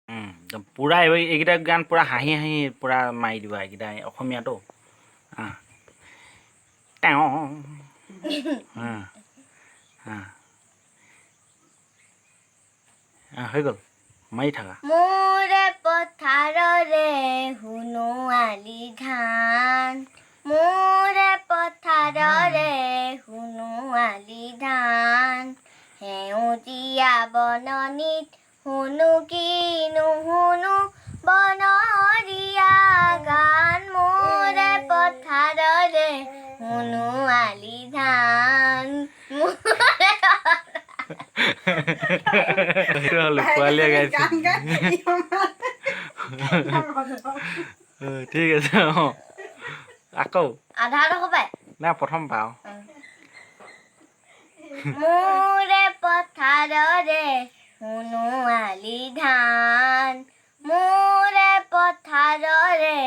পুৰা এইকেইটা গান পুৰা হাঁহি হাঁহি পুৰা মাৰি দিবা এইকেইটা অসমীয়াটো তেওঁ হৈ গ'ল মাৰি থাকা মোৰে পথাৰৰে সোণোৱালী ধান মোৰে পথাৰৰে সোণোৱালী ধান সেউজীয়া বননিত শুনো কি নুশুনো বনৰীয়া গান মোৰে পথাৰৰে সোণোৱালী ধান পোৱালীয়ে গাইছে ঠিক আছে আকৌ আধাটো কবাই না প্ৰথম পাওঁ মোৰে পথাৰৰে সোণোৱালী ধান মোৰে পথাৰৰে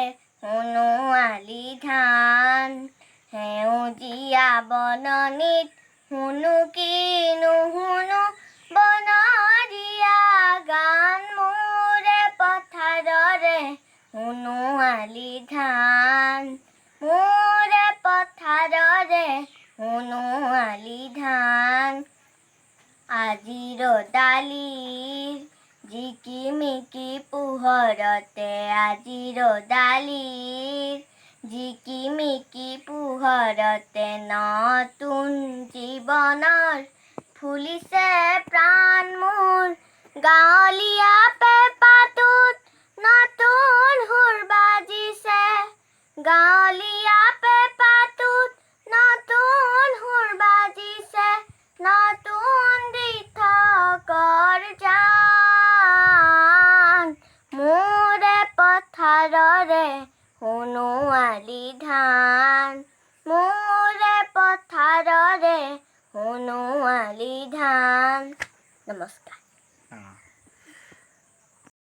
সোণোৱালী ধান সেউজীয়া বননিত শুনো কি নুশুনো বনৰীয়া গান মোৰে পথাৰৰে সোণোৱালী ধান মোৰে পথাৰৰে সোণোৱালী ধান আজি ৰ'দালিৰ জিকিমিকি পোহৰতে আজি ৰ'দালিৰ জিকিমিকি পোহৰতে নতুন জীৱনৰ ফুলিছে প্ৰাণ মোৰ গাঁৱলীয়া পেঁপাটোত নতুন সুৰ বাজিছে গাঁৱলীয়া পেঁপাটোত নতুন সুৰ বাজিছে নতুন দিঠকৰ জান মোৰে পথাৰৰে সোণোৱালী ধান মোৰে পথাৰৰে সোণোৱালী ধান নমস্কাৰ